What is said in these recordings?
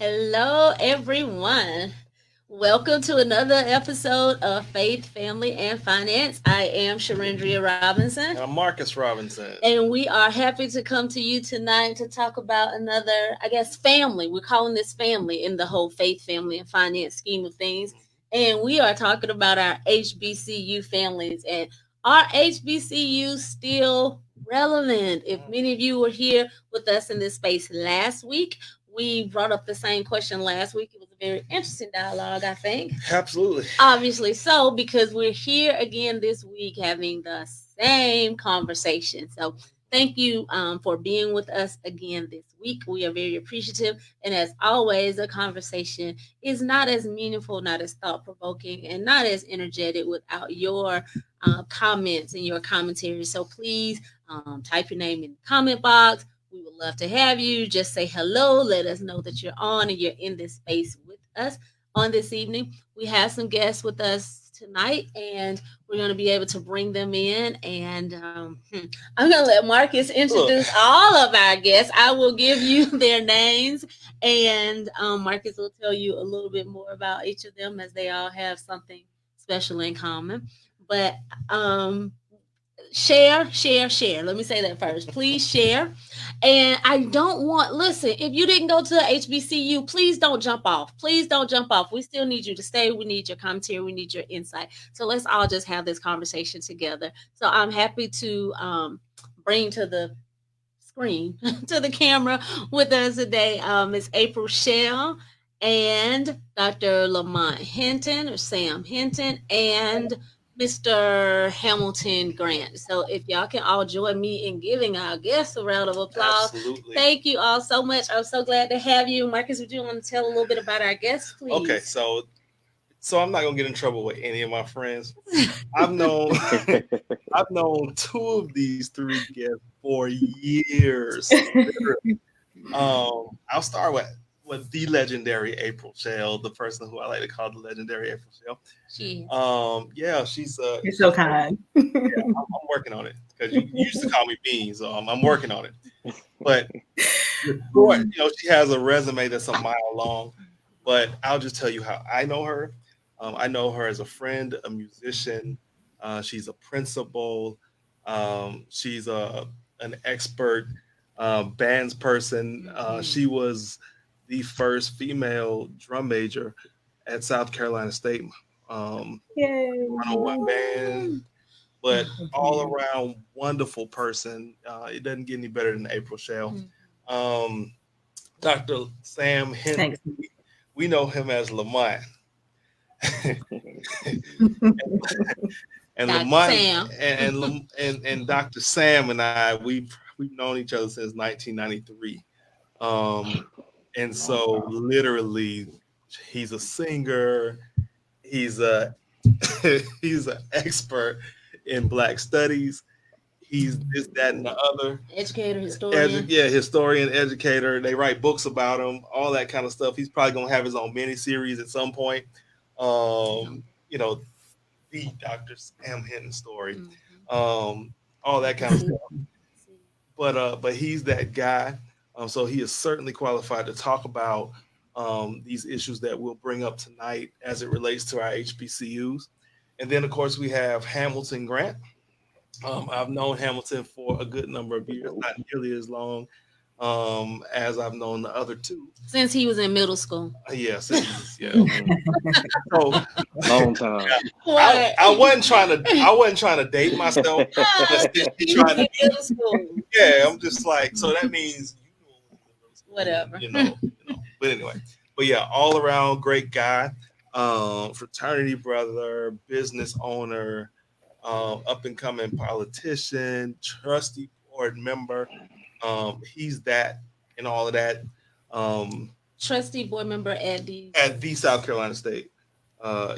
Hello, everyone. Welcome to another episode of Faith, Family, and Finance. I am Sharindria Robinson, And I'm Marcus Robinson. and we are happy to come to you tonight to talk about another, family. We're calling this family in the whole faith, family, and finance scheme of things. And we are talking about our HBCU families. And are HBCUs still relevant? If many of you were here with us in this space last week, we brought up the same question last week. It was a very interesting dialogue, I think. Absolutely. Obviously so, because we're here again this week having the same conversation. So thank you for being with us again this week. We are very appreciative. And as always, the conversation is not as meaningful, not as thought provoking, and not as energetic without your comments and your commentary. So please type your name in the comment box. We would love to have you. Just say hello. Let us know that you're on and you're in this space with us on this evening. We have some guests with us tonight, and we're going to be able to bring them in. And I'm going to let Marcus introduce all of our guests. I will give you their names, and Marcus will tell you a little bit more about each of them as they all have something special in common. But share. Let me say that first. Please share. And I don't want, listen, if you didn't go to the HBCU, please don't jump off. Please don't jump off. We still need you to stay. We need your commentary. We need your insight. So let's all just have this conversation together. So I'm happy to bring to the screen, to the camera with us today, Miss April Shell and Dr. Lamont Hinton or Sam Hinton and Mr. Hamilton Grant. So if y'all can all join me in giving our guests a round of applause. Absolutely. Thank you all so much. I'm so glad to have you. Marcus, would you want to tell a little bit about our guests, please? Okay, so I'm not gonna get in trouble with any of my friends. I've known I've known two of these three guests for years. Literally. I'll start with the legendary April Shell, the person who I like to call the legendary April Shell. She Yeah, she's You're so kind. I'm working on it because you used to call me Bean, so I'm working on it. But she has a resume that's a mile long. But I'll just tell you how I know her. I know her as a friend, a musician. She's a principal. She's an expert bands person. She was the first female drum major at South Carolina State. Yay. 101 band, but all around wonderful person. It doesn't get any better than April Shell. Um, Dr. Sam Henry, Thanks. we know him as Lamont. And Dr. Lamont Sam. and Dr. Sam and I, we've known each other since 1993. Um, and so literally, he's a singer. He's a he's an expert in Black studies. He's this, that, and the other. Educator, historian. Yeah, historian, educator. They write books about him, all that kind of stuff. He's probably gonna have his own mini series at some point. You know, the Dr. Sam Hinton story, all that kind of stuff. But he's that guy. So he is certainly qualified to talk about these issues that we'll bring up tonight as it relates to our HBCUs. And then, of course, we have Hamilton Grant. I've known Hamilton for a good number of years, not nearly as long as I've known the other two. Since he was in middle school. Yes, yeah. So Long time. I wasn't trying to date myself. But Middle school. yeah, I'm just like, so that means Whatever. But anyway, but yeah, all around great guy, fraternity brother, business owner, up and coming politician, trustee board member. He's that and all of that. Trustee board member at the South Carolina State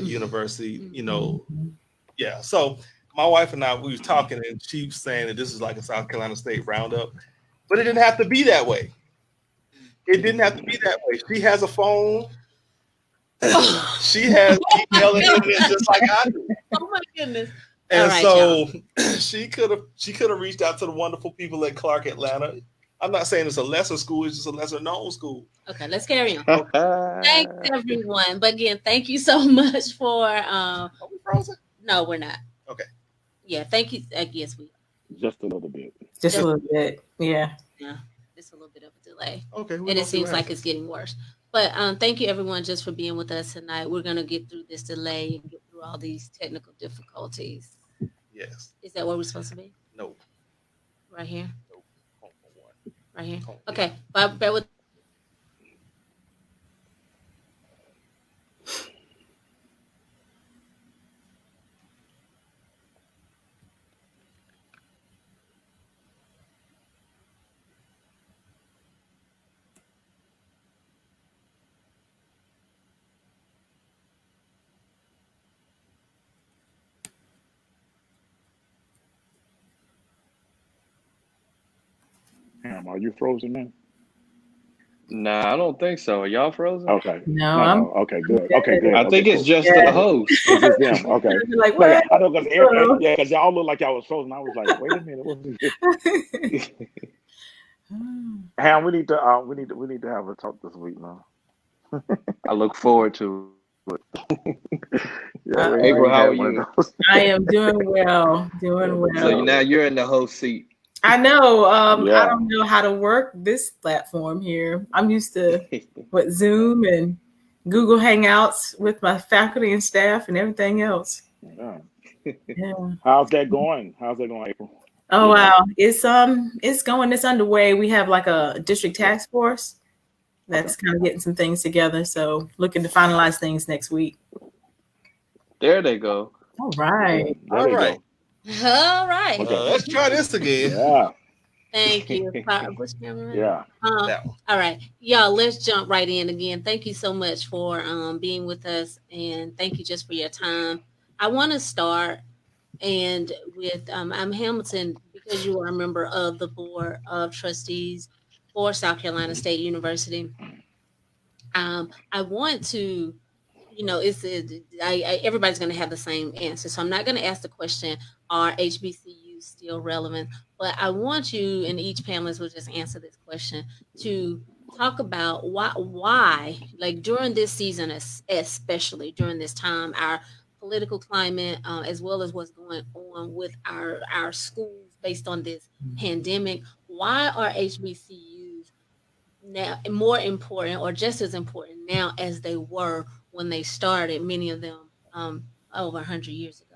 University. Yeah. So my wife and I, we was talking, and she was saying that this is like a South Carolina State roundup, but it didn't have to be that way. It didn't have to be that way. She has a phone. She has email and internet just like I do. Oh my goodness. And right, so she could have reached out to the wonderful people at Clark Atlanta. I'm not saying it's a lesser school; it's just a lesser known school. Okay, let's carry on. Okay. Thanks everyone. But again, thank you so much for Are we frozen? no, we're not. Okay. Yeah, thank you. Yes, we Just a little bit. Just a just little bit. Yeah. yeah, it's a little bit of a delay. Okay. And it seems like it's getting worse. But thank you everyone just for being with us tonight. We're gonna get through this delay and get through all these technical difficulties. Yes. Is that where we're supposed to be? No. Right here? No. Home for one. Right here? Home. Okay. But bear with Are you frozen, man? Nah, I don't think so. Are y'all frozen? Okay. No, No, I'm no. Okay, good. Okay, good. I Okay, think it's cool. just Yeah. the host. It's just them. Okay. like, Like, what? I know, cause Oh. yeah, because y'all look like y'all was frozen. I was like, wait a minute, what's this? Ham, we need to have a talk this week, man. I look forward to it. Yeah, we April, ain't how had are one you? of those. I am doing well. Doing So well. now you're in the host seat. I know. I Yeah. don't know how to work this platform here. I'm used to what Zoom and Google Hangouts with my faculty and staff and everything else. Yeah. Yeah. How's that going? How's that going, April? Oh You know? wow. It's going, it's underway. We have like a district task force that's kind of getting some things together. So looking to finalize things next week. There they go. All right. There All they right. go. all right. Okay. Let's try this again. Yeah. Thank you. What's your name? Yeah. That one. All right, y'all. Let's jump right in again. Thank you so much for being with us, and thank you just for your time. I want to start and with I'm Hamilton because you are a member of the board of trustees for South Carolina State University. I want to, everybody's going to have the same answer, so I'm not going to ask the question, are HBCUs still relevant? But I want you and each panelist will just answer this question to talk about why, like during this season, especially during this time, our political climate, as well as what's going on with our schools based on this pandemic. Why are HBCUs now more important or just as important now as they were when they started, many of them over 100 years ago?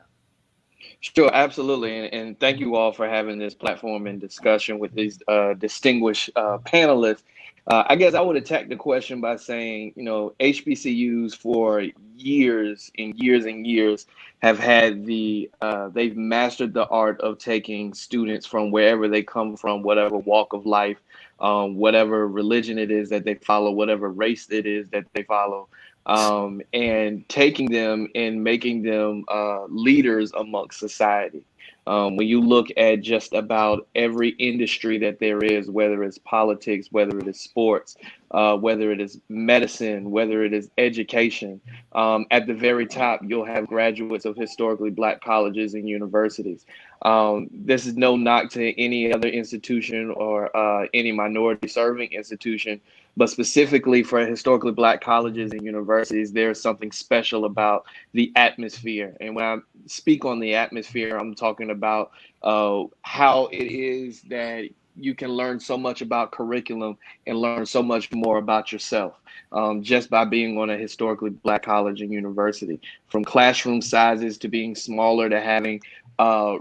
Sure, absolutely. And thank you all for having this platform and discussion with these distinguished panelists. I guess I would attack the question by saying, HBCUs for years and years and years have had they've mastered the art of taking students from wherever they come from, whatever walk of life, whatever religion it is that they follow, whatever race it is that they follow, and taking them and making them leaders amongst society. When you look at just about every industry that there is, whether it's politics, whether it is sports, whether it is medicine, whether it is education, at the very top, you'll have graduates of historically Black colleges and universities. This is no knock to any other institution or any minority serving institution, but specifically for historically Black colleges and universities, there's something special about the atmosphere. And when I speak on the atmosphere, I'm talking about how it is that you can learn so much about curriculum and learn so much more about yourself just by being on a historically Black college and university. From classroom sizes to being smaller to having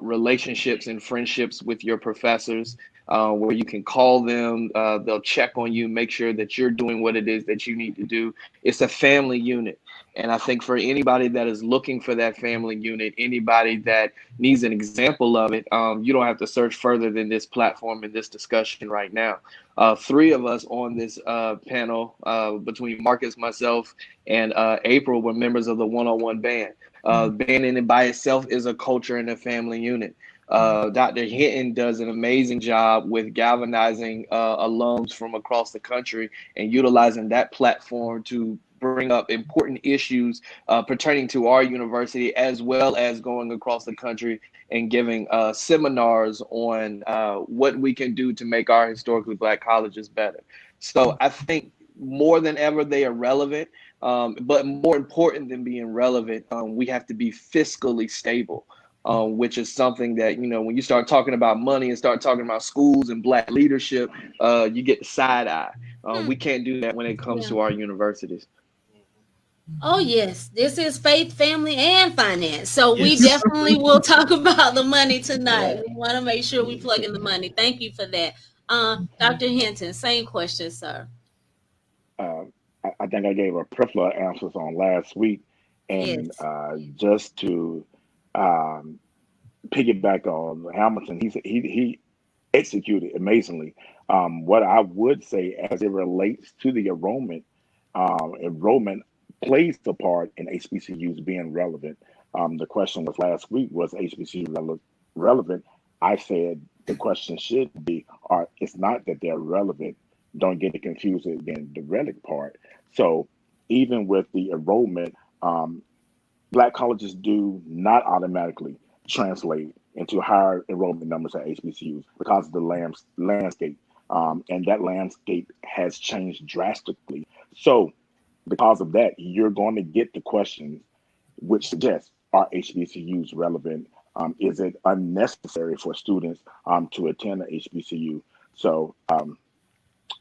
relationships and friendships with your professors, where you can call them, they'll check on you, make sure that you're doing what it is that you need to do. It's a family unit. And I think for anybody that is looking for that family unit, anybody that needs an example of it, you don't have to search further than this platform and this discussion right now. Three of us on this panel, between Marcus, myself, and April, were members of the 101 band. Band in it by itself is a culture and a family unit. Dr. Hinton does an amazing job with galvanizing alums from across the country and utilizing that platform to bring up important issues pertaining to our university, as well as going across the country and giving seminars on what we can do to make our historically Black colleges better. So I think more than ever they are relevant, but more important than being relevant, we have to be fiscally stable. Which is something that, when you start talking about money and start talking about schools and Black leadership, you get the side eye. We can't do that when it comes Yeah. to our universities. Oh yes, this is faith, family, and finance. So we Yes. definitely will talk about the money tonight. Yeah. We want to make sure we plug in the money. Thank you for that. Dr. Hinton, same question, sir. uh, I think I gave a plethora of answers on last week, and Yes. just to um, piggyback on Hamilton, he executed amazingly. What I would say, as it relates to the enrollment plays a part in HBCUs being relevant. The question was last week, was HBCU relevant? I said the question should be, or it's not that they're relevant. Don't get it confused with being the relic part. So even with the enrollment, um, Black colleges do not automatically translate into higher enrollment numbers at HBCUs because of the landscape. And that landscape has changed drastically. So, because of that, you're going to get the questions which suggest, are HBCUs relevant? Is it unnecessary for students to attend an HBCU? So,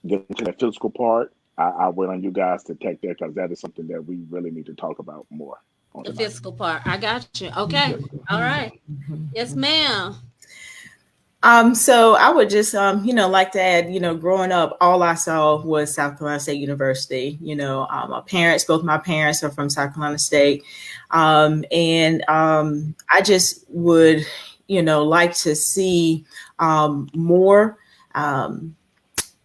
getting to the physical part, I wait on you guys to take that because that is something that we really need to talk about more on The tonight. fiscal part. I got you. Okay. Yes. All right. Yes, ma'am. So I would just, like to add, growing up, all I saw was South Carolina State University. Both my parents are from South Carolina State. And I just would, like to see more, um,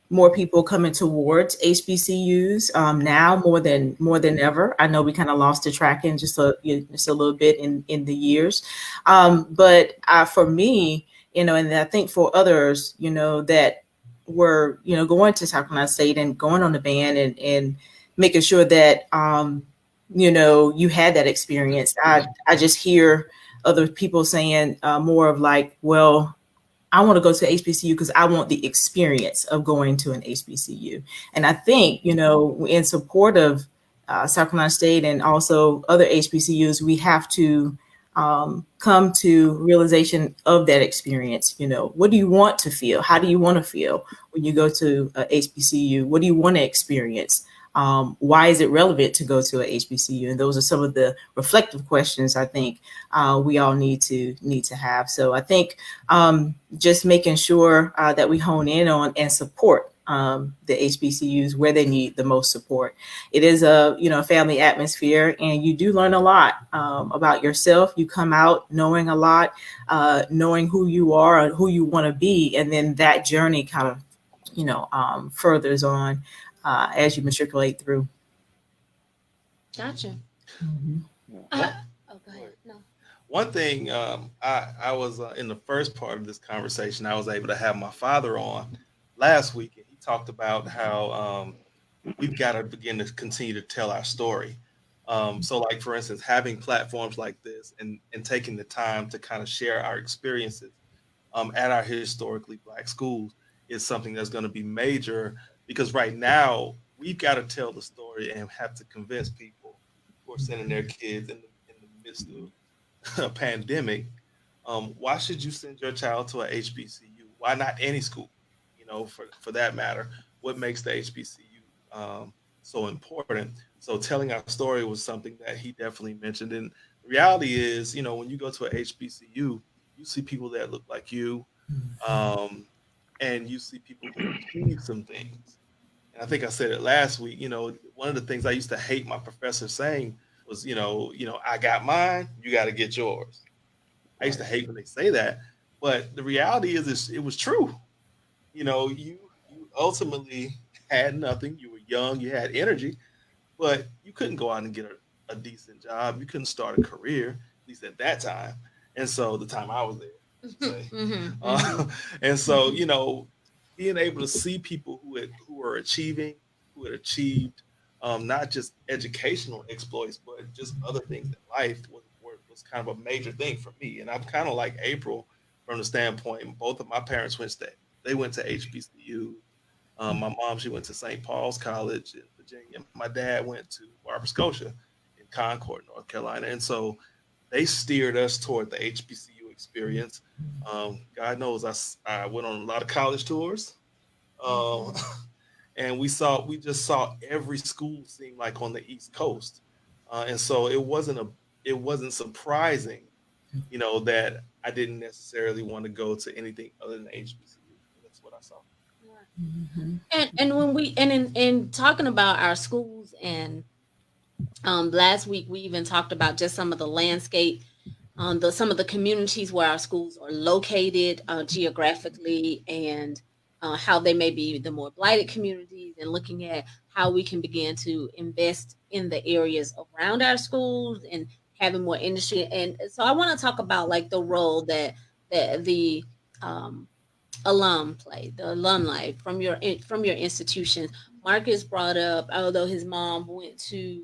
more people coming towards HBCUs now more than ever. I know we kind of lost the track in just a little bit in the years, but for me, and I think for others, that were going to South Carolina State and going on the band and making sure that you had that experience. I just hear other people saying more of like, well, I want to go to HBCU because I want the experience of going to an HBCU. And I think, in support of South Carolina State and also other HBCUs, we have to come to realization of that experience. What do you want to feel? How do you want to feel when you go to a HBCU? What do you want to experience? Why is it relevant to go to a HBCU? And those are some of the reflective questions I think we all need to have. So I think just making sure that we hone in on and support the HBCUs where they need the most support. It is a family atmosphere, and you do learn a lot about yourself. You come out knowing a lot, knowing who you are and who you want to be, and then that journey kind of furthers on as you matriculate through. Gotcha. Mm-hmm. Oh, go ahead. No. One thing, I was in the first part of this conversation, I was able to have my father on last week, and he talked about how we've got to begin to continue to tell our story. So, like for instance, having platforms like this and taking the time to kind of share our experiences at our historically Black schools is something that's going to be major because right now we've got to tell the story and have to convince people who are sending their kids in the midst of a pandemic. Why should you send your child to a HBCU? Why not any school? For that matter, what makes the HBCU so important? So telling our story was something that he definitely mentioned. And the reality is, when you go to a HBCU, you see people that look like you, um, and you see people who achieve some things. And I think I said it last week. One of the things I used to hate my professor saying was, I got mine, you got to get yours. I used to Right. hate when they say that, but the reality is it was true. You ultimately had nothing. You were young, you had energy, but you couldn't go out and get a decent job. You couldn't start a career, at least at that time. And so the time I was there. say. Mm-hmm. And so, being able to see people who are achieving, who had achieved not just educational exploits, but just other things in life was kind of a major thing for me. And I'm kind of like April from the standpoint. Both of my parents went to HBCU. My mom, she went to St. Paul's College in Virginia. My dad went to Barbara Scotia in Concord, North Carolina. And so they steered us toward the HBCU experience. God knows I went on a lot of college tours. Um, Mm-hmm. and we just saw every school seem like on the East Coast. And so it wasn't surprising, that I didn't necessarily want to go to anything other than HBCU. That's what I saw. Mhm. And when we and in talking about our schools, and last week we even talked about just some of the landscape, the some of the communities where our schools are located geographically, and how they may be the more blighted communities, and looking at how we can begin to invest in the areas around our schools and having more industry. And so I want to talk about like the role that the um, the alumni from your institution. Marcus brought up, although his mom went to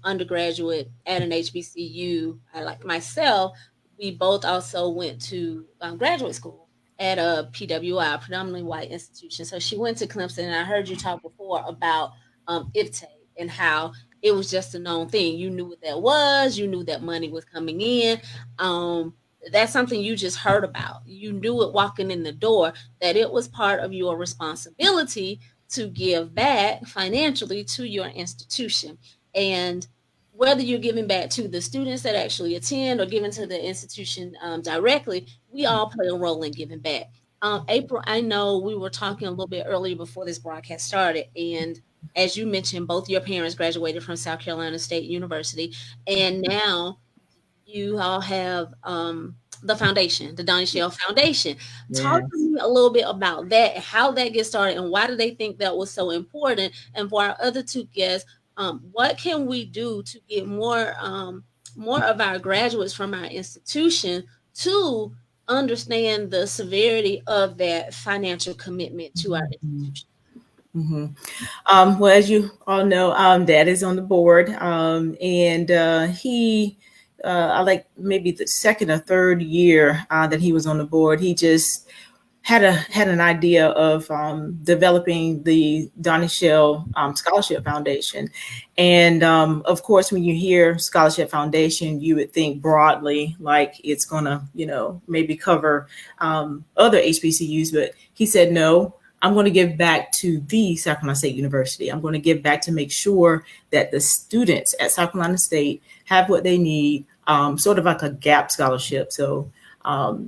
undergraduate at an HBCU, like myself, we both also went to graduate school at a PWI, predominantly white institution. So she went to Clemson, and I heard you talk before about IFTE and how it was just a known thing. You knew what that was. You knew that money was coming in. Um, that's something you just heard about. You knew it walking in the door, that it was part of your responsibility to give back financially to your institution. And whether you're giving back to the students that actually attend or giving to the institution directly, we all play a role in giving back. April, I know we were talking a little bit earlier before this broadcast started, and as you mentioned, both your parents graduated from South Carolina State University, and now you all have the foundation, the Donnie Shell Foundation. Talk to Yes. me a little bit about that, how that gets started, and why do they think that was so important? And for our other two guests, what can we do to get more of our graduates from our institution to understand the severity of that financial commitment to our Mhm. institution? Mhm. Well, as you all know, Dad is on the board, and I like maybe the second or third year that he was on the board, he just had an idea of developing the Donnie Shell Scholarship Foundation, and of course, when you hear Scholarship Foundation, you would think broadly, like it's gonna, maybe cover other HBCUs, but he said no. I'm going to give back to the South Carolina State University. I'm going to give back to make sure that the students at South Carolina State have what they need, sort of like a gap scholarship. So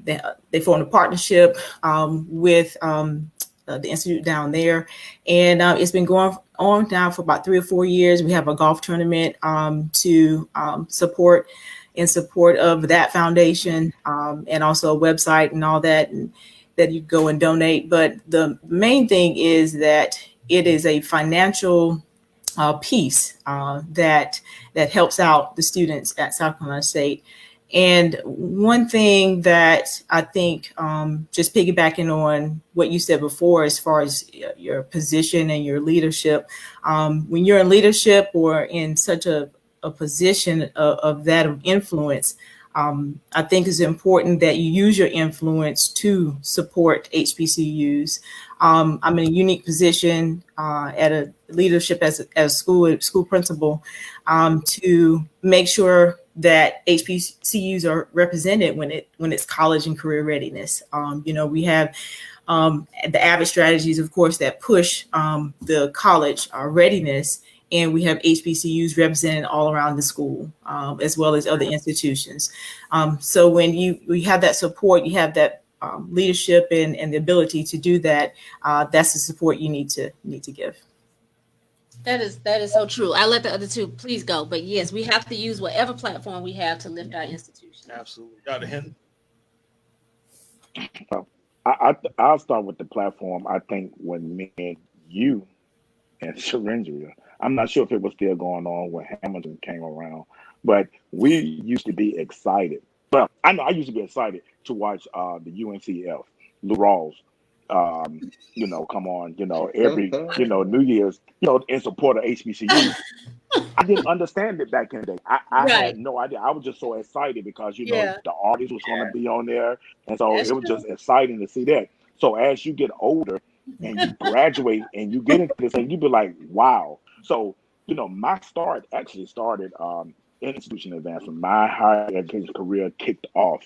they formed a partnership with the institute down there, and it's been going on now for about 3 or 4 years. We have a golf tournament to support in support of that foundation, and also a website and all that, and that you go and donate. But the main thing is that it is a financial piece that helps out the students at South Carolina State. And one thing that I think, just piggybacking on what you said before, as far as your position and your leadership, when you're in leadership or in such a position of that of influence, I think it's important that you use your influence to support HBCUs. I'm in a unique position at a leadership as a school principal, to make sure that HBCUs are represented when it's college and career readiness. We have the Avid strategies, of course, that push the college readiness, and we have HBCUs represented all around the school, as well as other institutions. So when you have that support, you have that leadership and the ability to do that. That's the support you need to give. That is so true. I let the other two please go, but yes, we have to use whatever platform we have to lift our institution. Absolutely. Dr. Hinton. I'll start with the platform. I think when me and you and Syringia, I'm not sure if it was still going on when Hamilton came around, but we used to be excited. Well, I know I used to be excited to watch the UNCF, Lou Rawls, um, come on, every, New Year's, in support of HBCUs. I didn't understand it back in the day. I Right. had no idea. I was just so excited because Yeah. the artist was going to be on there, and so That's it was true. just exciting to see that. So as you get older and you graduate and you get into this thing, you be like, wow. So my start actually started in institution advancement. My higher education career kicked off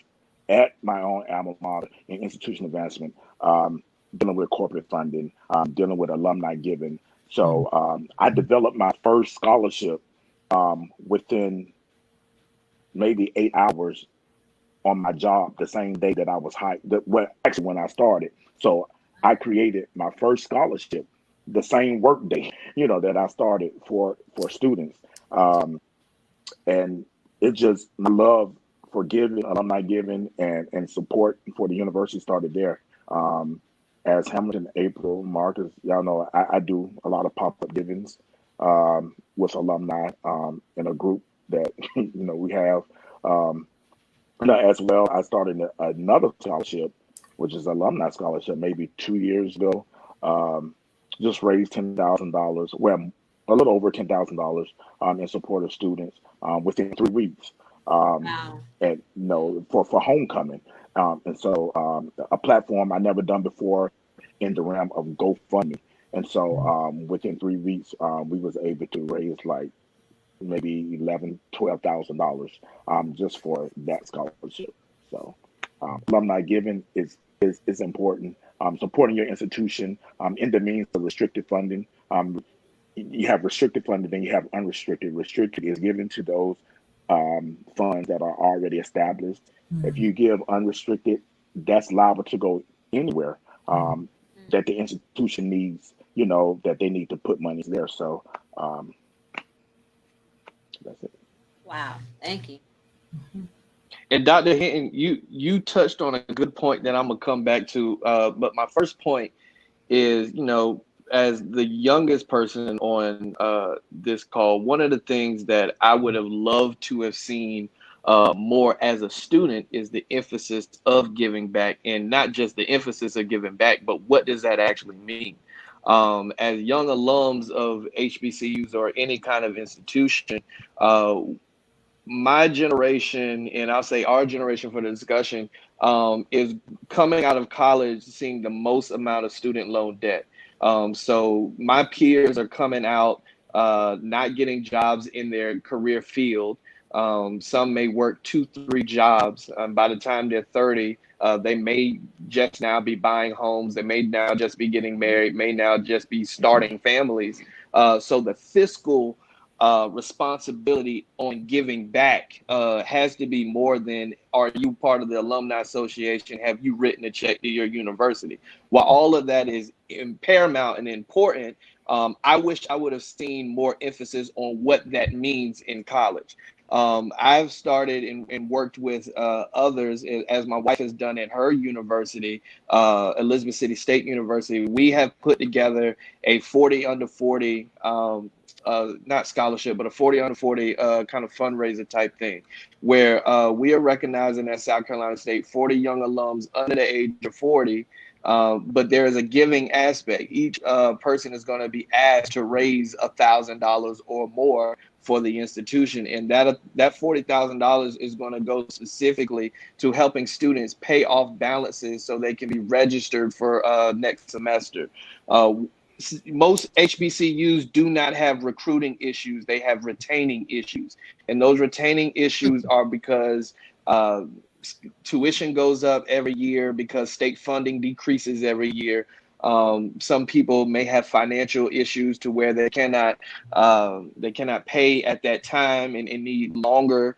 at my own alma mater in institution advancement, dealing with corporate funding, dealing with alumni giving. So I developed my first scholarship within maybe 8 hours on my job the same day that I was hired. Well, actually, when I started, so I created my first scholarship the same work day, that I started for students, and it just my love for giving, alumni giving, and support for the university started there. As Hamilton, April, Marcus, y'all know I do a lot of pop up givings with alumni in a group that we have. Um, as well, I started another scholarship, which is alumni scholarship, maybe 2 years ago. Um, just raised $10,000, well, a little over $10,000 in support of students within 3 weeks, um, Wow. and for homecoming. And so a platform I never done before in the realm of GoFundMe. And so within 3 weeks, we was able to raise like maybe 12,000 just for that scholarship. So alumni giving is important. Supporting your institution in the means of restricted funding. You have restricted funding, then you have unrestricted. Restricted is given to those funds that are already established. If you give unrestricted, that's liable to go anywhere that the institution needs. That they need to put money there. So that's it. Wow. Thank you. And Dr. Hinton, you touched on a good point that I'm gonna come back to. But my first point is, as the youngest person on this call, one of the things that I would have loved to have seen more as a student is the emphasis of giving back, and not just the emphasis of giving back, but what does that actually mean? As young alums of HBCUs or any kind of institution, uh, my generation, and I'll say our generation for the discussion, is coming out of college seeing the most amount of student loan debt. So my peers are coming out not getting jobs in their career field. Some may work 2, 3 jobs. By the time they're 30, they may just now be buying homes. They may now just be getting married, may now just be starting families. So the fiscal responsibility on giving back has to be more than, are you part of the alumni association? Have you written a check to your university? While all of that is paramount and important, I wish I would have seen more emphasis on what that means in college. I've started and worked with others, as my wife has done at her university, Elizabeth City State University. We have put together a 40 under 40 not scholarship, but a 40 under 40 kind of fundraiser type thing, where we are recognizing at South Carolina State 40 young alums under the age of 40. But there is a giving aspect. Each person is going to be asked to raise $1,000 or more for the institution, and that $40,000 is going to go specifically to helping students pay off balances so they can be registered for next semester. Most HBCUs do not have recruiting issues; they have retaining issues, and those retaining issues are because uh, tuition goes up every year, because state funding decreases every year. Some people may have financial issues to where they cannot pay at that time, and need longer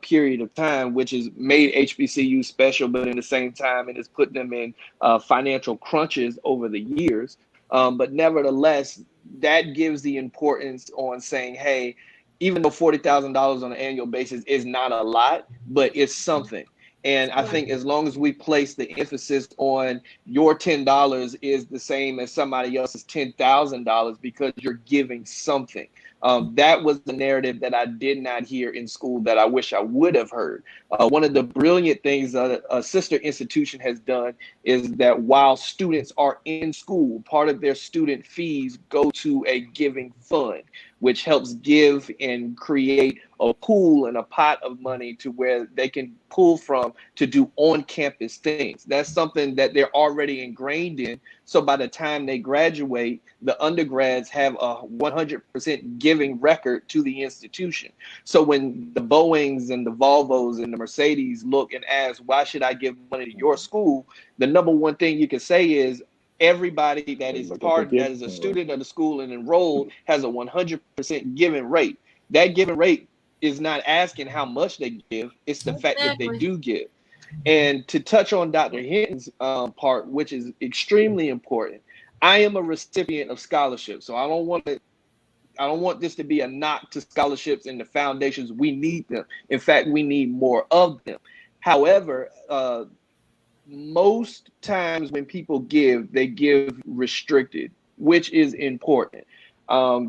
period of time, which has made HBCU special, but in the same time, it has put them in financial crunches over the years. But nevertheless, that gives the importance on saying, hey, even though $40,000 on an annual basis is not a lot, but it's something. And I think as long as we place the emphasis on your $10 is the same as somebody else's $10,000 because you're giving something. That was the narrative that I did not hear in school that I wish I would have heard. One of the brilliant things a sister institution has done is that while students are in school, part of their student fees go to a giving fund, which helps give and create a pool and a pot of money to where they can pull from to do on-campus things. That's something that they're already ingrained in. So by the time they graduate, the undergrads have a 100% giving record to the institution. So when the Boeings and the Volvos and the Mercedes look and ask, why should I give money to your school? The number one thing you can say is, everybody that is a student of the school and enrolled has a 100% giving rate. That giving rate is not asking how much they give, it's the fact that they do give. And to touch on Dr. Hinton's part, which is extremely important, I am a recipient of scholarships, so I don't want this to be a knock to scholarships and the foundations. We need them. In fact, we need more of them. However, most times when people give, they give restricted, which is important,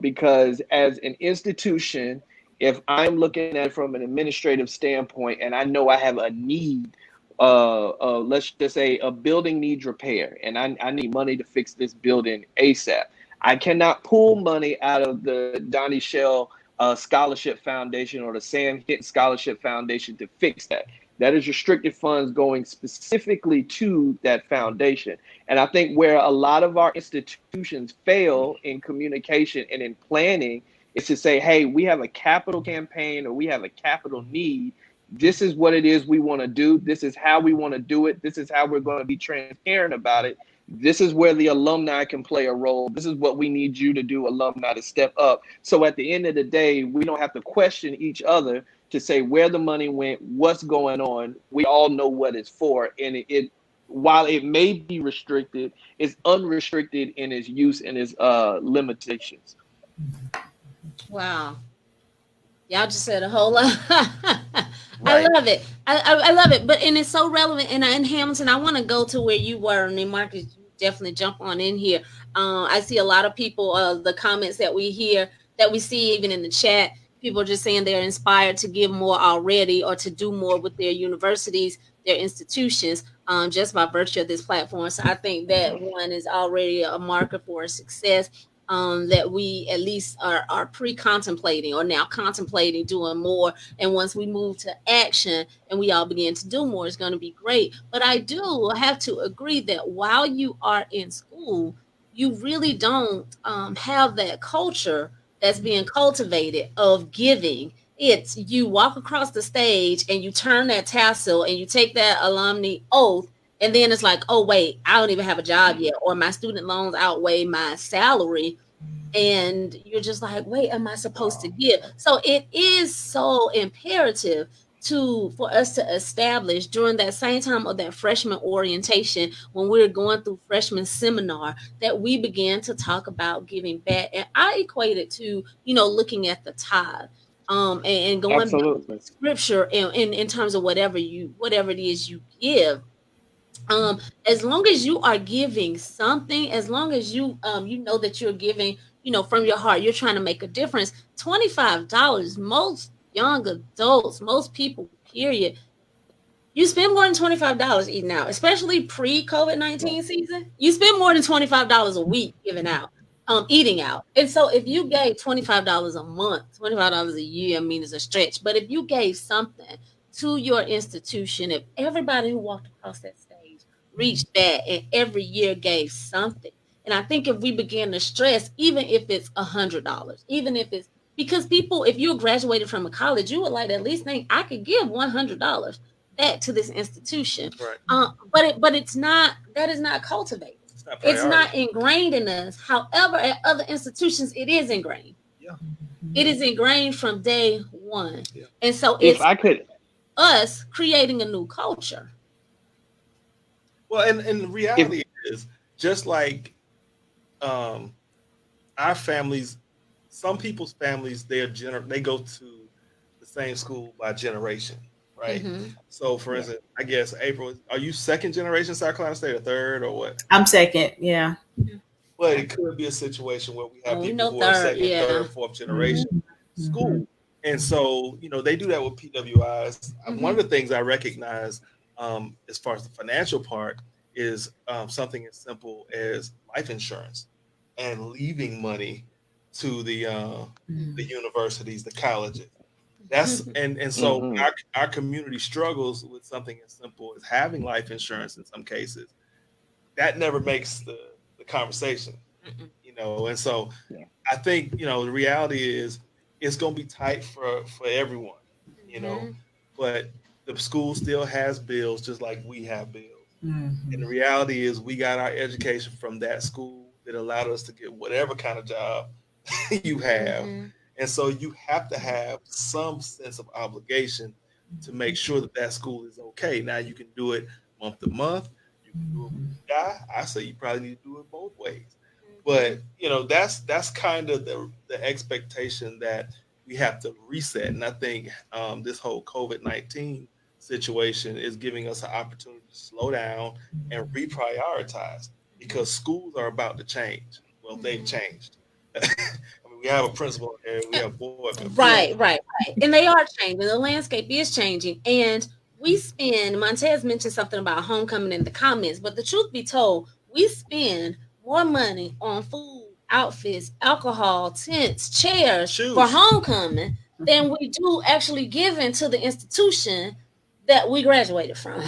because as an institution, if I'm looking at it from an administrative standpoint and I know I have a need, let's just say a building needs repair and I need money to fix this building ASAP, I cannot pull money out of the Donnie Shell Scholarship Foundation or the Sam Hinton Scholarship Foundation to fix that. That is restricted funds going specifically to that foundation. And I think where a lot of our institutions fail in communication and in planning is to say, hey, we have a capital campaign or we have a capital need. This is what it is we want to do. This is how we want to do it. This is how we're going to be transparent about it. This is where the alumni can play a role. This is what we need you to do, alumni, to step up. So at the end of the day, we don't have to question each other to say where the money went, what's going on. We all know what it's for. And it while it may be restricted, it's unrestricted in its use and its limitations. Wow. Y'all just said a whole lot. Right. I love it. I love it. But and it's so relevant. And in Hamilton, I want to go to where you were, and then Marcus, you definitely jump on in here. I see a lot of people, the comments that we hear, that we see even in the chat, people are just saying they're inspired to give more already or to do more with their universities, their institutions, just by virtue of this platform. So I think that one is already a marker for success. That we at least are pre-contemplating or now contemplating doing more. And once we move to action and we all begin to do more, it's going to be great. But I do have to agree that while you are in school, you really don't have that culture that's being cultivated of giving. It's you walk across the stage and you turn that tassel and you take that alumni oath, and then it's like, oh wait, I don't even have a job yet, or my student loans outweigh my salary, and you're just like, wait, am I supposed to give? So it is so imperative for us to establish during that same time of that freshman orientation, when we're going through freshman seminar, that we begin to talk about giving back. And I equate it to, looking at the tithe, and going back to Absolutely. scripture in terms of whatever it is you give. As long as you are giving something, as long as you know that you're giving, from your heart, you're trying to make a difference. $25, most young adults, most people, period, you spend more than $25 eating out, especially pre-COVID-19 season. You spend more than $25 a week giving out, eating out. And so if you gave $25 a month, $25 a year, I mean, it's a stretch. But if you gave something to your institution, if everybody who walked across that stage reached that and every year gave something, and I think if we begin to stress, even if it's $100, even if it's, because people, if you graduated from a college, you would like to at least think, I could give $100 back to this institution. Right. But it's not, that is not cultivated. It's not ingrained in us. However, at other institutions, it is ingrained. Yeah. It is ingrained from day one. Yeah. And so If it's I could, us creating a new culture. Well, and the reality is, just like our families, some people's families, they go to the same school by generation, right? Mm-hmm. So, for Yeah. instance, I guess April, are you second generation South Carolina State or third or what? I'm second. Yeah. But it could be a situation where we have Oh, we people know who are third. second, Yeah. third, fourth Mhm. generation Mhm. school. And so, they do that with PWIs. One of Mm-hmm. the things I recognize as far as the financial part is something as simple as life insurance and leaving money to the Mhm. universities, the colleges. That's and so Hmm. our community struggles with something as simple as having life insurance in some cases. That never makes the conversation, and so Yeah. I think the reality is it's going to be tight for everyone, you know, Mm-hmm. but the school still has bills just like we have bills. And the Mhm. reality is we got our education from that school that allowed us to get whatever kind of job you have. Mm-hmm. And so you have to have some sense of obligation to make sure that that school is okay. Now you can do it month to month. You can do it when Mhm. you die. I say you probably need to do it both ways. Mm-hmm. But that's kind of the expectation that we have to reset. And I think this whole COVID-19 situation is giving us an opportunity to slow down and reprioritize because schools are about to change. Well, they've Mm-hmm. changed. I mean, we have a principal here, we have board members. Yeah. Right. And they are changing. The landscape is changing. And we spend, Montez mentioned something about homecoming in the comments, but the truth be told, we spend more money on food, outfits, alcohol, tents, chairs for Shoes. homecoming than we do actually giving to the institution that we graduated from.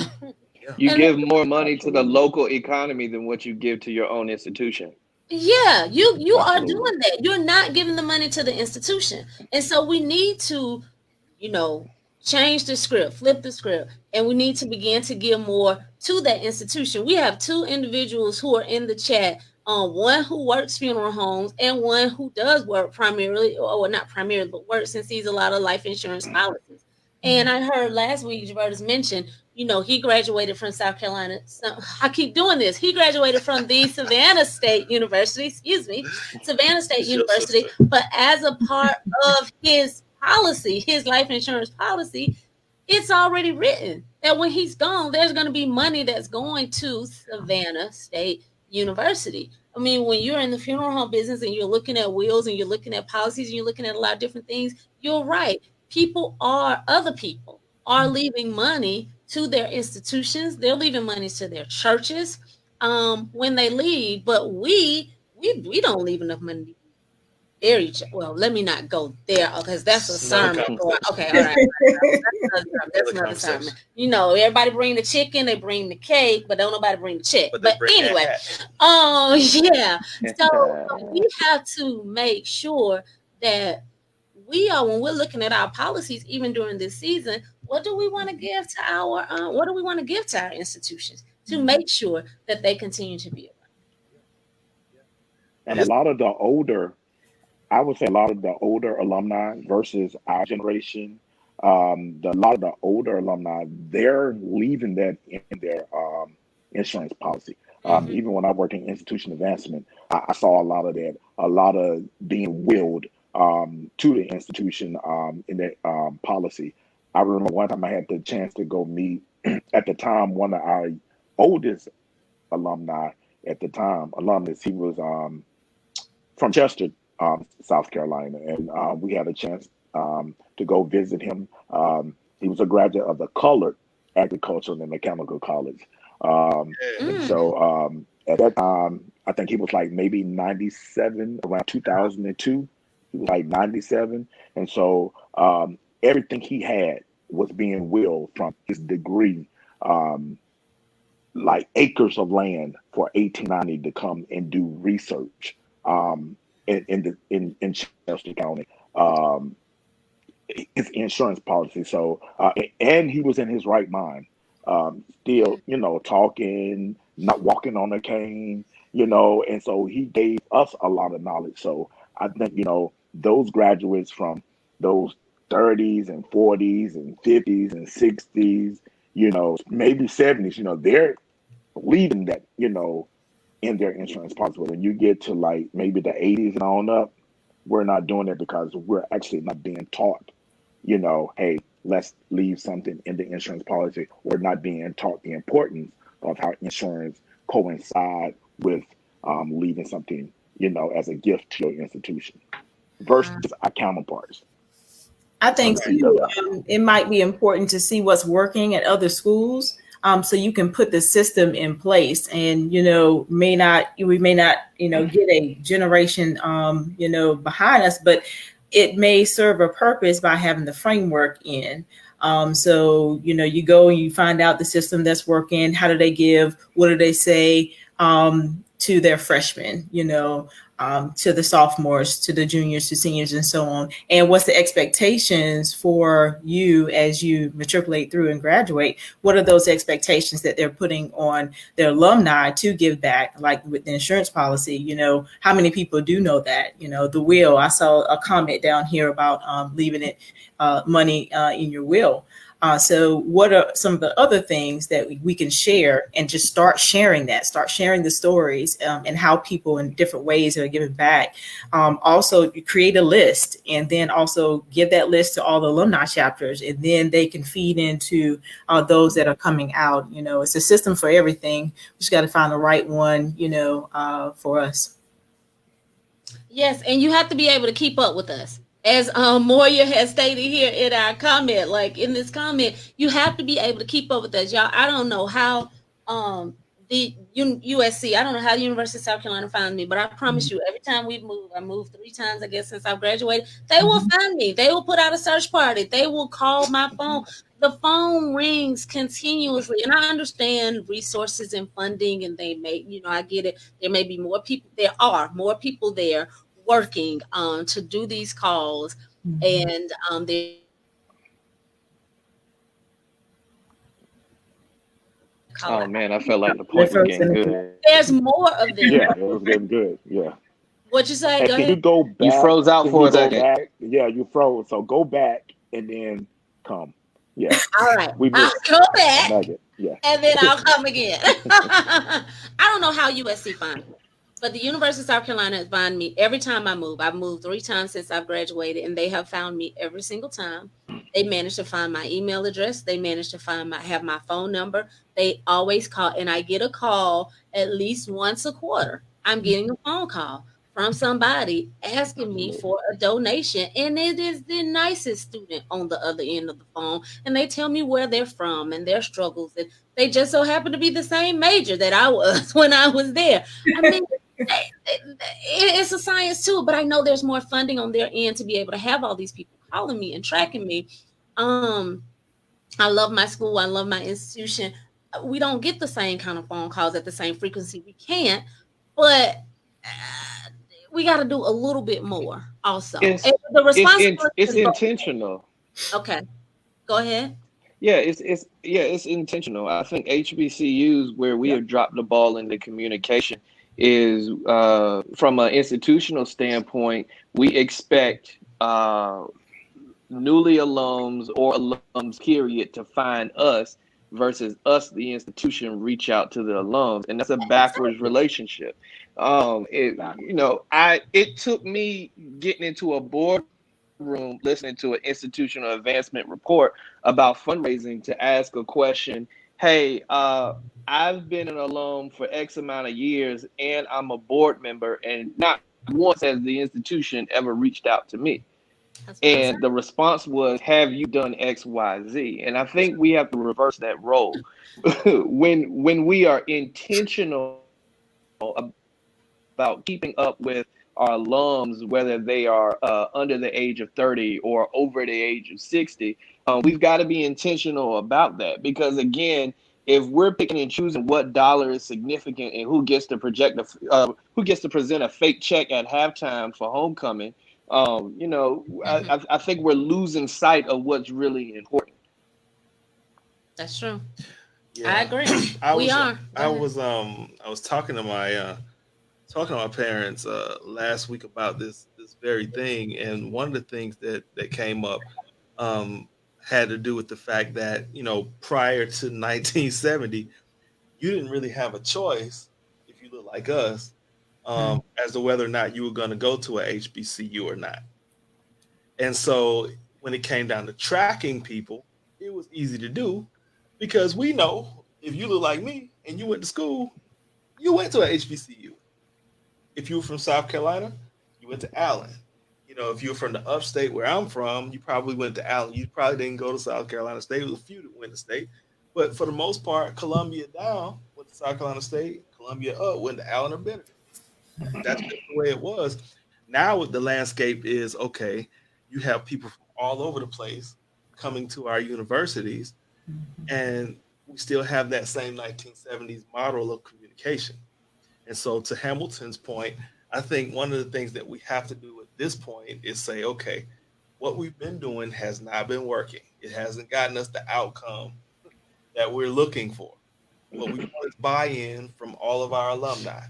Yeah. You And give more money to the Absolutely. local economy than what you give to your own institution. yeah, you are Absolutely. doing that. You're not giving the money to the institution. And so we need to, you know, change the script, flip the script, and we need to begin to give more to that institution. We have two individuals who are in the chat. One who works funeral homes and one who does work primarily, or well, not primarily, but works and sees a lot of life insurance policies. And I heard last week Javertis mention, he graduated from South Carolina. So, I keep doing this. He graduated from the Savannah State University, excuse me, Savannah State It's your University. sister. But as a part of his policy, his life insurance policy, it's already written that when he's gone, there's going to be money that's going to Savannah State University. I mean, when you're in the funeral home business and you're looking at wills and you're looking at policies and you're looking at a lot of different things, you're right. Other people are leaving money to their institutions. They're leaving money to their churches when they leave, but we don't leave enough money to bury. Well, let me not go there because that's a It's another sermon. conversation. Okay, all right. That's Another another sermon. conversation. Everybody bring the chicken, they bring the cake, but don't nobody bring the check. But they But bring that anyway, hat. yeah. So we have to make sure that when we're looking at our policies, even during this season, what do we want to give to what do we want to give to our institutions to make sure that they continue to be And a It's lot of the older, I would say a lot of the older alumni versus our generation, a lot of the older alumni, they're leaving that in their insurance policy. around? Even when I worked in institution advancement, I saw a lot of that, a lot of being willed to the institution in their policy. I remember one time I had the chance to go meet, at the time, one of our oldest alumni at the time, alumnus. He was from Chester, South Carolina, and we had a chance to go visit him. He was a graduate of the Colored Agricultural and Mechanical College, yeah. and Mm, so at that time, I think he was like maybe 97, around 2002. He was like 97, and so everything he had was being willed from his degree. Um, like acres of land for 1890 to come and do research in Chester County. Um, his insurance policy. So and he was in his right mind. Still, talking, not walking on a cane, and so he gave us a lot of knowledge. So I think, those graduates from those 30s and 40s and 50s and 60s, maybe 70s, they're leaving that, in their insurance policy. But when you get to like maybe the 80s and on up, we're not doing it because we're actually not being taught, hey, let's leave something in the insurance policy, or not being taught the importance of how insurance coincide with leaving something, as a gift to your institution versus our counterparts. I So think there you too, go. it might be important to see what's working at other schools, so you can put the system in place. And we may not get a generation behind us, but it may serve a purpose by having the framework in. So you go and you find out the system that's working. How do they give? What do they say to their freshmen? To the sophomores, to the juniors, to seniors, and so on. And what's the expectations for you as you matriculate through and graduate? What are those expectations that they're putting on their alumni to give back? Like with the insurance policy, how many people do know that? The will. I saw a comment down here about leaving it money in your will. So what are some of the other things that we can share, and just start sharing the stories and how people in different ways are giving back. Also, you create a list, and then also give that list to all the alumni chapters, and then they can feed into those that are coming out. It's a system for everything. We just got to find the right one, for us. Yes, and you have to be able to keep up with us. As Moria has stated here in our comment, like in this comment, you have to be able to keep up with us, y'all. I don't know how USC, I don't know how the University of South Carolina found me, but I promise you, every time we move, I moved 3 times, I guess, since I've graduated, they will find me. They will put out a search party. They will call my phone. The phone rings continuously, and I understand resources and funding, and they may, I get it. There may be more people. There are more people there working to do these calls, and there's Oh man, I felt like the point was getting good. more of them. Yeah, it was getting good. Yeah. What you say? And Go can you ahead. go You back? froze out Can for you a go second. back? Yeah, you froze. So go back and then come. Yeah. All right, We I'll missed go a back nugget. Yeah. and then I'll come again. I don't know how USC found me, but the University of South Carolina has found me every time I move. I've moved 3 times since I've graduated, and they have found me every single time. They managed to find my email address. They managed to have my phone number. They always call, and I get a call at least once a quarter. I'm getting a phone call from somebody asking me Absolutely. for a donation, and it is the nicest student on the other end of the phone, and they tell me where they're from and their struggles, and they just so happen to be the same major that I was when I was there. I mean, it's a science too, but I know there's more funding on their end to be able to have all these people calling me and tracking me. um I love my school, I love my institution. We don't get the same kind of phone calls at the same frequency. We can't, but we got to do a little bit more also. And It's the it's responsibility it's is both. intentional. Okay, go ahead. Yeah, it's intentional. I think HBCUs where we Yeah. have dropped the ball in the communication is from an institutional standpoint, we expect newly alums or alums period to find us versus us the institution reach out to the alums, and that's a backwards Exactly. relationship. It Exactly. I it took me getting into a boardroom listening to an institutional advancement report about fundraising to ask a question. Hey, I've been an alum for X amount of years and I'm a board member, and not once has the institution ever reached out to me. That's what I said. And the response was, have you done XYZ? And I think we have to reverse that role. When we are intentional about keeping up with our alums, whether they are under the age of 30 or over the age of 60, we've got to be intentional about that. Because again, if we're picking and choosing what dollar is significant and who gets to present a fake check at halftime for homecoming, Hmm. I think we're losing sight of what's really important. That's true. I Yeah, agree. I We was are. Go ahead. I was talking to my parents last week about this very thing, and one of the things that came up um, had to do with the fact that prior to 1970, you didn't really have a choice if you look like us as to whether or not you were going to go to a HBCU or not. And so when it came down to tracking people, it was easy to do because we know if you look like me and you went to school, you went to a HBCU. If you were from South Carolina, you went to Allen. You know, if you were from the upstate where I'm from, you probably went to Allen. You probably didn't go to South Carolina State. There was a few that went to state. But for the most part, Columbia down went to South Carolina State. Columbia up went to Allen or Benedict. That's just the way it was. Now the landscape is okay. You have people from all over the place coming to our universities, and we still have that same 1970s model of communication. And so, to Hamilton's point, I think one of the things that we have to do at this point is say, okay, what we've been doing has not been working. It hasn't gotten us the outcome that we're looking for. What we want is buy in from all of our alumni.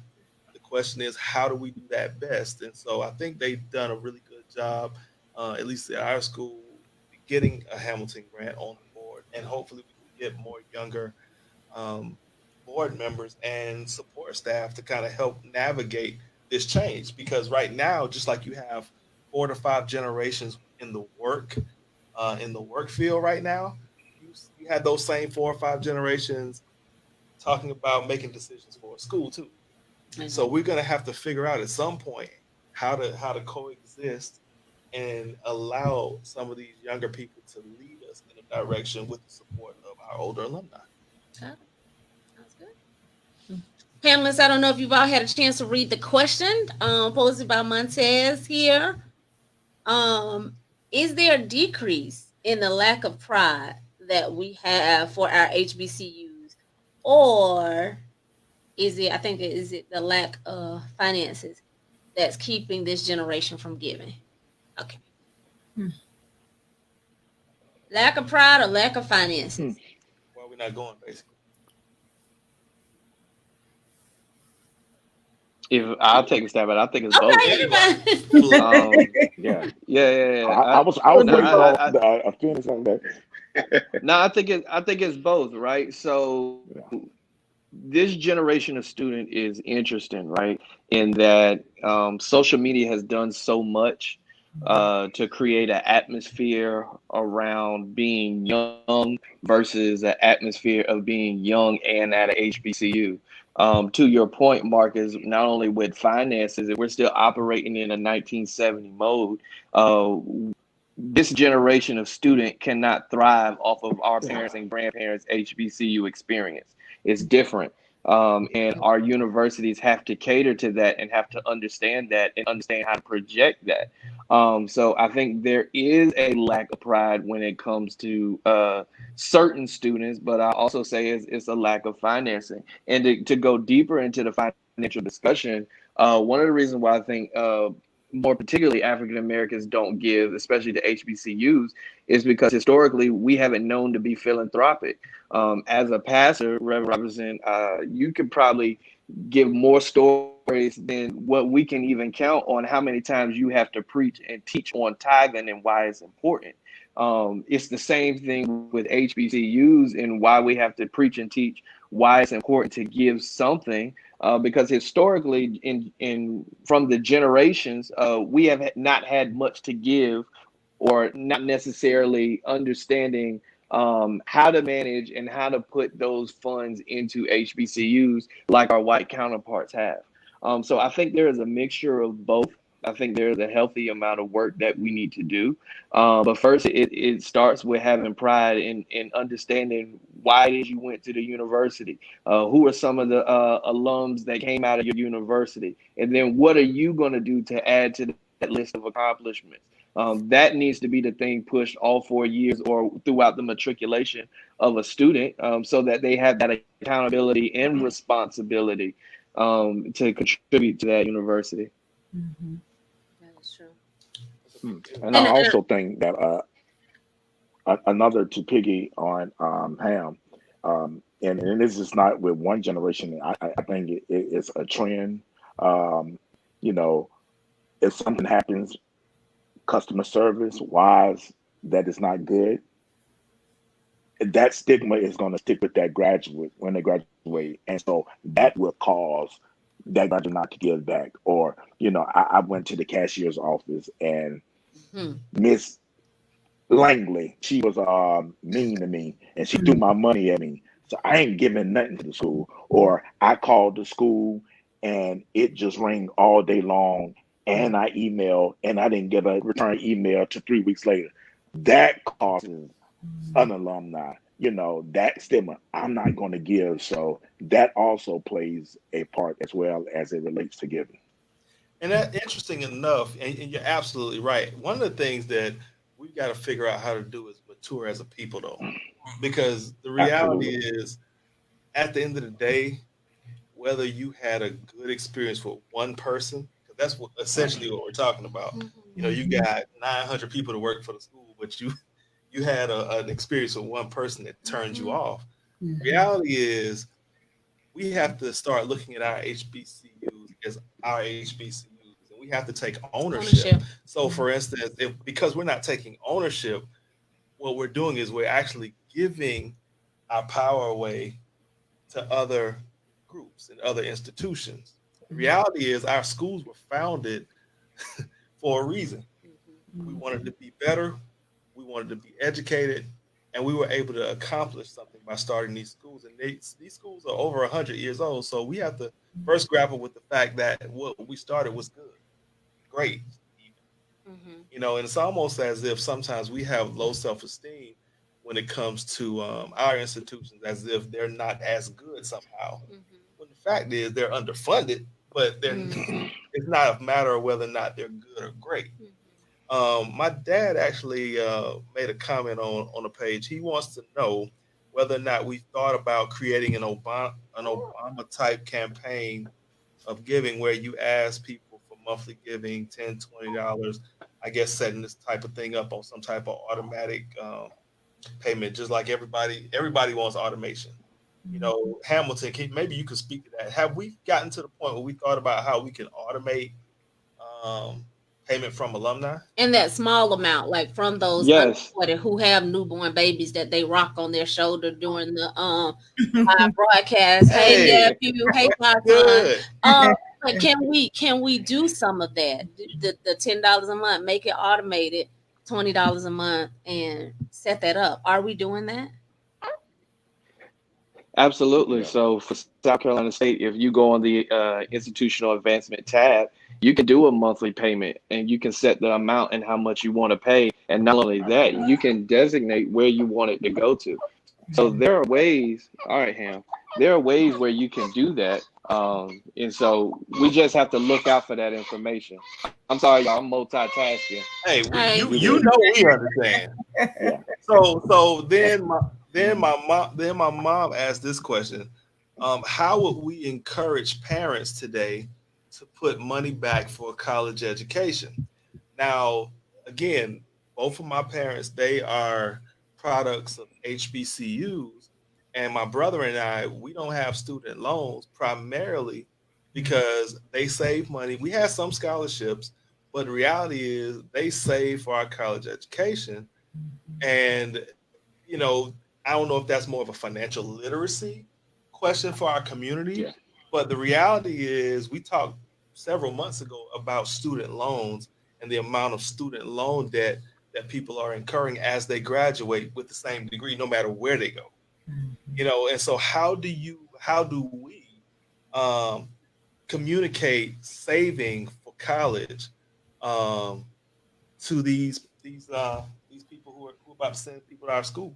The question is, how do we do that best? And so, I think they've done a really good job, at least at our school, getting a Hamilton grant on the board. And hopefully, we can get more younger um, board members and support staff to kind of help navigate this change. Because right now, just like you have 4 to 5 generations in the work field right now, you had those same 4 or 5 generations talking about making decisions for a school too. So we're going to have to figure out at some point how to coexist and allow some of these younger people to lead us in a direction with the support of our older alumni. Got it. Sounds good. Panelists, I don't know if you've all had a chance to read the question posed by Montez here. Is there a decrease in the lack of pride that we have for our HBCUs, or is it? I think is it the lack of finances that's keeping this generation from giving? Okay, lack of pride or lack of finances? Why we're not going, basically. If I'll take a stab at it, I think it's both. Okay, you got Um, Yeah, yeah. I was No, waiting for a finish on that. no, I think it's both, right? So this generation of student is interesting, right? In that social media has done so much to create an atmosphere around being young versus an atmosphere of being young and at a HBCU. To your point, Mark, is not only with finances, we're still operating in a 1970 mode. This generation of student cannot thrive off of our parents and grandparents' HBCU experience. It's different. And our universities have to cater to that and have to understand that and understand how to project that. So I think there is a lack of pride when it comes to certain students, but I also say it's a lack of financing. And to go deeper into the financial discussion, one of the reasons why I think more particularly African Americans don't give, especially to HBCUs, is because historically we haven't known to be philanthropic. As a pastor, Reverend Robinson, you could probably give more stories than what we can even count on how many times you have to preach and teach on tithing and why it's important. It's the same thing with HBCUs and why we have to preach and teach why it's important to give something. Because historically, in from the generations, we have not had much to give, or not necessarily understanding how to manage and how to put those funds into HBCUs like our white counterparts have. So I think there is a mixture of both. I think there's a healthy amount of work that we need to do. But first, it starts with having pride in understanding why it is you went to the university. Who are some of the alums that came out of your university? And then what are you going to do to add to that list of accomplishments? That needs to be the thing pushed all 4 years or throughout the matriculation of a student, so that they have that accountability and responsibility to contribute to that university. That is true. And I also think that another to piggy on Ham, and this is not with one generation. I think it's a trend. Um, you know, if something happens, customer service wise, that is not good. That stigma is going to stick with that graduate when they graduate, and so that will cause that graduate not to give back. Or I went to the cashier's office and Hmm. Miss Langley. She was mean to me, and she threw my money at me. So I ain't giving nothing to the school. Or I called the school, and it just rang all day long, and I emailed, and I didn't get a return email to 3 weeks later. That causes an alumni, that stigma. I'm not going to give. So that also plays a part as well as it relates to giving. And that interesting enough, and you're absolutely right. One of the things that we've got to figure out how to do is mature as a people, though, because the reality Absolutely. is, at the end of the day, whether you had a good experience with one person, because that's what essentially what we're talking about. You got 900 people to work for the school, but you had an experience with one person that turned you off. Reality is, we have to start looking at our HBCUs as our HBCUs, and we have to take ownership. Ownership. So, for instance, if because we're not taking ownership, what we're doing is we're actually giving our power away to other groups and other institutions. The reality is, our schools were founded for a reason. We wanted to be better, we wanted to be educated, and we were able to accomplish something by starting these schools. And these schools are over 100 years old. So we have to first grapple with the fact that what we started was good, great, even. And it's almost as if sometimes we have low self esteem when it comes to our institutions, as if they're not as good somehow. When the fact is, they're underfunded, but it's not a matter of whether or not they're good or great. My dad actually made a comment on a page. He wants to know whether or not we thought about creating an Obama type campaign of giving, where you ask people for monthly giving, $10, $20. I guess setting this type of thing up on some type of automatic payment, just like everybody wants automation. Hamilton, maybe you could speak to that. Have we gotten to the point where we thought about how we can automate um, payment from alumni? And that small amount, like from those Yes. unsupported who have newborn babies that they rock on their shoulder during the live broadcast. Hey Hey, nephew, hey godson. good. But can we do some of that? The $10 a month, make it automated, $20 a month, and set that up. Are we doing that? Absolutely. Yeah. So for South Carolina State, if you go on the institutional advancement tab, you can do a monthly payment and you can set the amount and how much you want to pay. And not only that, you can designate where you want it to go to. So there are ways, all right, Ham, there are ways where you can do that. And so we just have to look out for that information. I'm sorry, y'all, I'm multitasking. Hey, Hey. you know we understand. Yeah. So then my mom asked this question: how would we encourage parents today to put money back for a college education? Now, again, both of my parents, they are products of HBCUs, and my brother and I, we don't have student loans primarily because they save money. We had some scholarships, but the reality is they save for our college education. And, I don't know if that's more of a financial literacy question for our community, Yeah. but the reality is we talked several months ago about student loans and the amount of student loan debt that people are incurring as they graduate with the same degree, no matter where they go. And so how do we um, communicate saving for college um, to these people who are about to send people to our schools?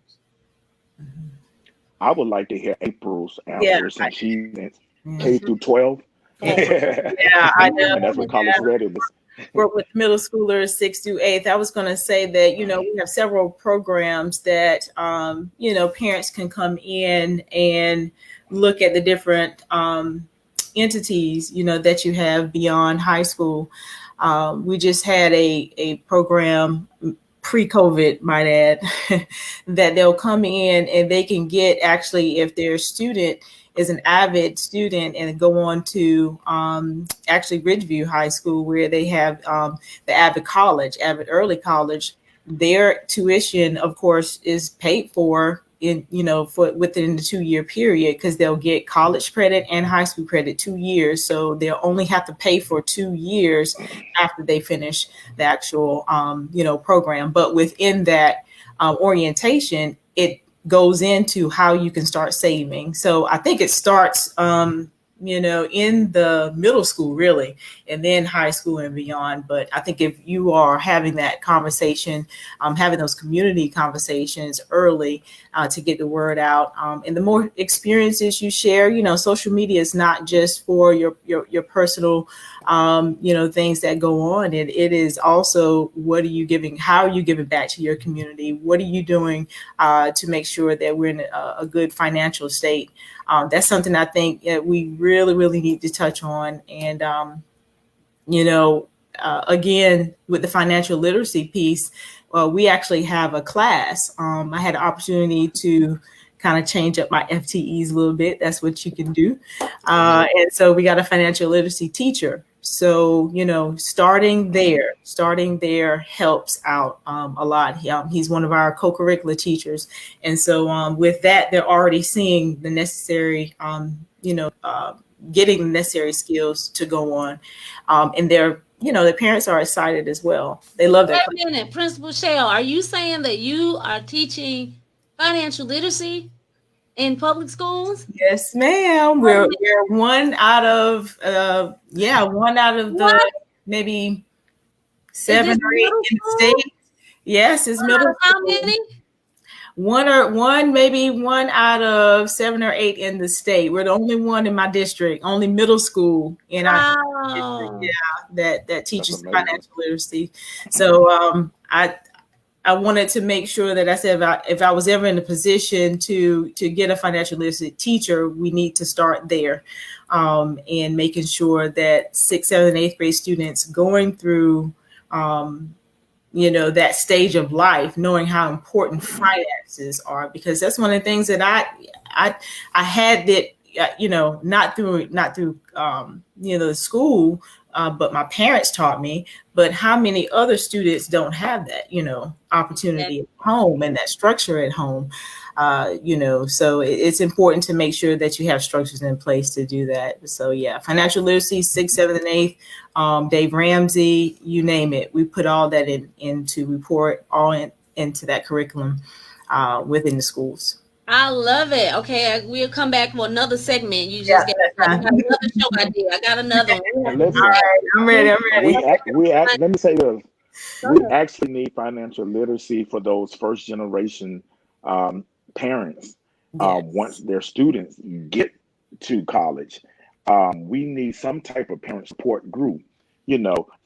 I would like to hear April's Yeah. answer since she's in K Mhm. through 12. Come on. Yeah, I know. And that's what college readiness. Work with middle schoolers 6th through 8th. I was going to say that, we have several programs that, parents can come in and look at the different entities, that you have beyond high school. We just had a program pre-COVID, might add, that they'll come in and they can get, actually, if their student is an avid student, and go on to actually Ridgeview High School, where they have the Avid Early College. Their tuition, of course, is paid for in, for within the 2 year period, because they'll get college credit and high school credit 2 years. So they'll only have to pay for 2 years after they finish the actual, program. But within that orientation, it goes into how you can start saving. So I think it starts, in the middle school, really, and then high school and beyond. But I think if you are having that conversation, having those community conversations early to get the word out, and the more experiences you share, social media is not just for your personal, things that go on. It is also, what are you giving? How are you giving back to your community? What are you doing to make sure that we're in a good financial state? That's something I think we really, really need to touch on. And, again, with the financial literacy piece, we actually have a class. I had an opportunity to kind of change up my FTEs a little bit. That's what you can do. And so we got a financial literacy teacher. So, starting there helps out a lot. He's one of our co-curricular teachers. And so with that, they're already seeing the necessary, getting the necessary skills to go on. And their parents are excited as well. They love that. Wait a minute, Principal Shell, are you saying that you are teaching financial literacy in public schools? Yes, ma'am. We're one out of What? the maybe 7 or 8 middle in the school? state. Yes, it's One out middle of how school. many? Maybe 1 out of 7 or 8 in the state. We're the only one in my district, only middle school in our district, Wow. that teaches amazing. financial literacy. So I wanted to make sure that I said, if I was ever in a position to get a financial literacy teacher, we need to start there, and making sure that 6th, 7th, and 8th grade students going through, that stage of life, knowing how important finances are, because that's one of the things that I had that, not through the school, but my parents taught me. But how many other students don't have that, opportunity at home and that structure at home? So it's important to make sure that you have structures in place to do that. So yeah, financial literacy, 6th, 7th, and 8th, Dave Ramsey, you name it. We put all that into report, into that curriculum within the schools. I love it. Okay, we'll come back for another segment. You just got another show idea. I got another one. And listen, All right, I'm ready. let me say this. We actually need financial literacy for those first generation parents. Yes. Once their students get to college, we need some type of parent support group,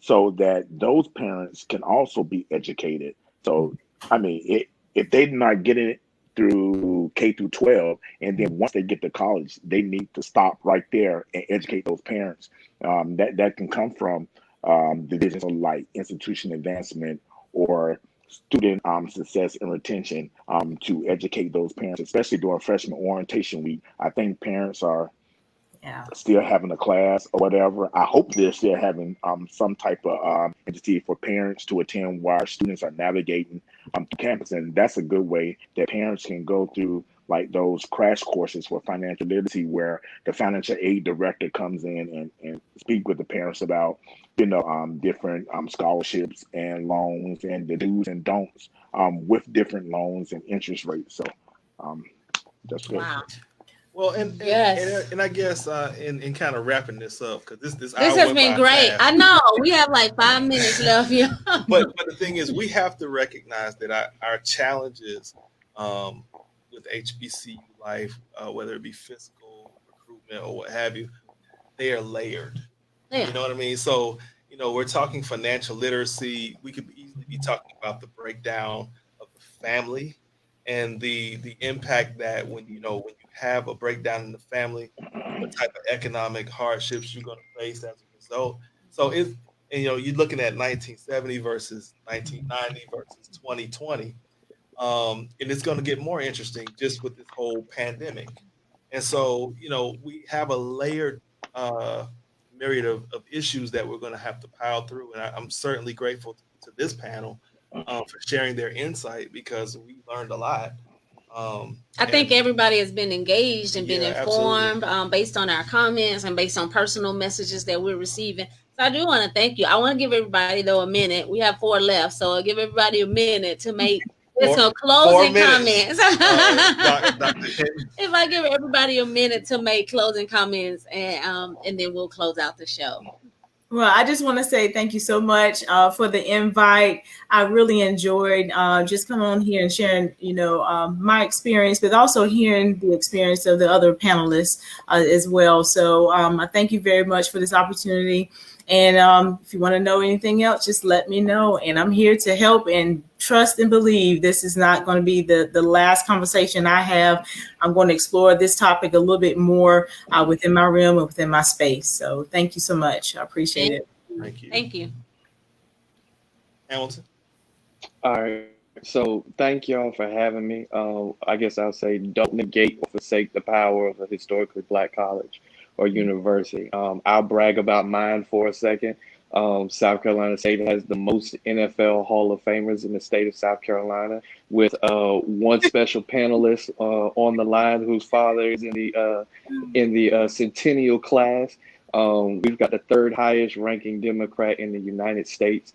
so that those parents can also be educated. So, I mean, if they're not getting it through K through 12, and then once they get to college, they need to stop right there and educate those parents. That can come from divisions of like institution advancement or student success and retention, to educate those parents, especially during freshman orientation week. I think parents are still having a class or whatever. I hope they're still having some type of entity for parents to attend while students are navigating through campus. And that's a good way that parents can go through like those crash courses for financial literacy, where the financial aid director comes in and speak with the parents about, different scholarships and loans and the do's and don'ts with different loans and interest rates. So that's good. Wow. Well, and Yes. and I guess in kind of wrapping this up, because this hour This has went been by great. fast. I know we have like 5 minutes left here. But the thing is, we have to recognize that our challenges with HBCU life, whether it be fiscal recruitment or what have you, they are layered. Yeah. You know what I mean? So, we're talking financial literacy. We could easily be talking about the breakdown of the family and the impact that when you have a breakdown in the family, what type of economic hardships you're going to face as a result. So you're looking at 1970 versus 1990 versus 2020, and it's going to get more interesting just with this whole pandemic. And so, we have a layered uh, myriad of issues that we're going to have to pile through. And I'm certainly grateful to this panel for sharing their insight, because we learned a lot. I think everybody has been engaged and been informed based on our comments and based on personal messages that we're receiving. So I do want to thank you. I want to give everybody though a minute. We have 4 left, so I'll give everybody a minute to make some closing comments. If I give everybody a minute to make closing comments, and then we'll close out the show. Well, I just want to say thank you so much for the invite. I really enjoyed just coming on here and sharing, my experience, but also hearing the experience of the other panelists as well. So I thank you very much for this opportunity. And if you want to know anything else, just let me know. And I'm here to help, and trust and believe this is not going to be the last conversation I have. I'm going to explore this topic a little bit more within my realm and within my space. So thank you so much. I appreciate it. Thank you. Thank you. Hamilton. All right. So thank y'all for having me. I guess I'll say don't negate or forsake the power of a historically Black college or university. I'll brag about mine for a second. South Carolina State has the most NFL Hall of Famers in the state of South Carolina, with one special panelist on the line whose father is in the centennial class. We've got the 3rd highest ranking Democrat in the United States,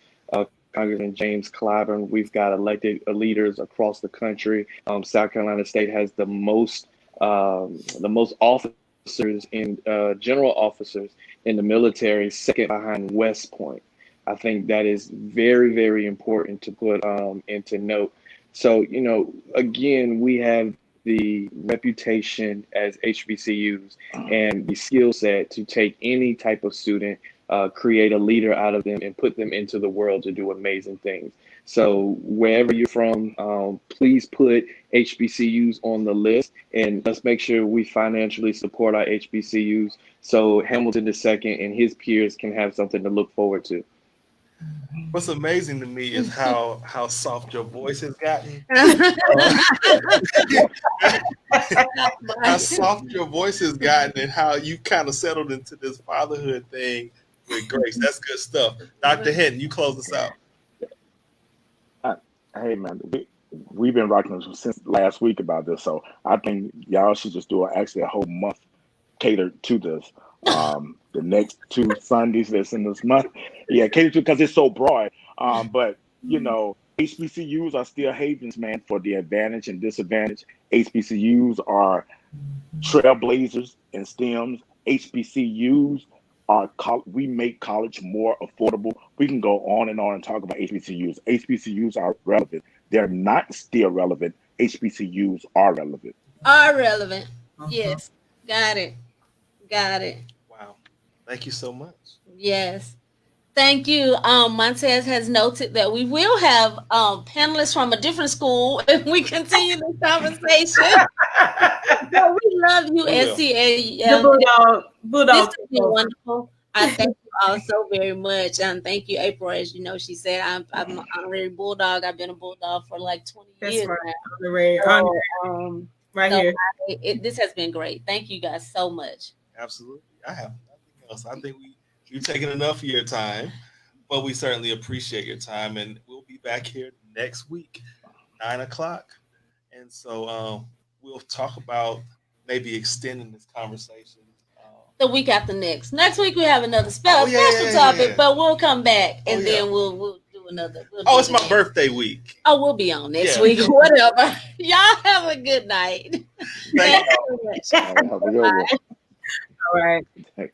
Congressman James Clyburn. We've got elected leaders across the country. South Carolina State has the most officers in general officers in the military, second behind West Point. I think that is very, very important to put into note. So, again, we have the reputation as HBCUs and the skill set to take any type of student, create a leader out of them, and put them into the world to do amazing things. So wherever you're from, please put HBCUs on the list, and let's make sure we financially support our HBCUs so Hamilton II and his peers can have something to look forward to. What's amazing to me is how soft your voice has gotten. How soft your voice has gotten, and how you kind of settled into this fatherhood thing with grace. That's good stuff. Dr. Hinton, you close us out. Hey man, we've been rocking since last week about this, so I think y'all should just do a whole month catered to this. The next 2 Sundays that's in this month, catered to, because it's so broad. But HBCUs are still havens, man, for the advantage and disadvantage. HBCUs are trailblazers in STEMs. HBCUs we make college more affordable. We can go on and talk about HBCUs. HBCUs are relevant. They're not still relevant. HBCUs are relevant. Are relevant. Yes. Got it. Wow. Thank you so much. Yes. Thank you. Montez has noted that we will have panelists from a different school if we continue this conversation. So we love you, SCA. Bulldog. This has been wonderful. I thank you all so very much. And thank you, April. As you know, she said, I'm an honorary Bulldog. I've been a Bulldog for like 20 years now. Right here. This has been great. Thank you guys so much. Absolutely. I have nothing else. I think we've taken enough of your time, but we certainly appreciate your time, and we'll be back here next week, 9:00. And so we'll talk about maybe extending this conversation. The week after next. Next week we have another special topic, but we'll come back and then we'll do another. It's my birthday week. Oh, we'll be on next week. Whatever. Y'all have a good night. Thank you so much. Have a good one. All right. Thanks.